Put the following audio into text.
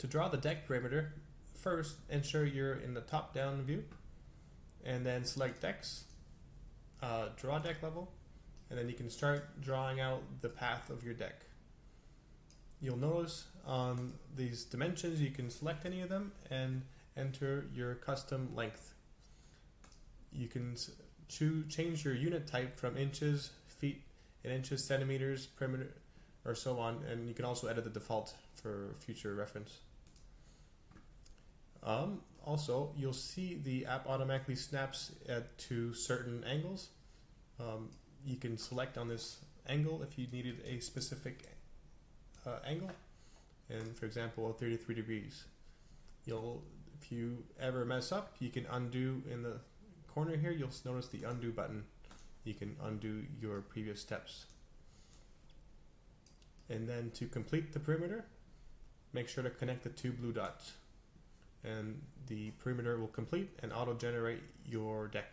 To draw the deck perimeter, first ensure you're in the top-down view, and then select decks, draw deck level, and then you can start drawing out the path of your deck. You'll notice on these dimensions you can select any of them and enter your custom length. You can change your unit type from inches, feet, and inches, centimeters, perimeter, or so on, and you can also edit the default for future reference. Also, you'll see the app automatically snaps to certain angles. You can select on this angle if you needed a specific angle, and for example 33 degrees. If you ever mess up, you can undo in the corner here. You'll notice the undo button. You can undo your previous steps. And then to complete the perimeter, make sure to connect the two blue dots, and the perimeter will complete and auto-generate your deck.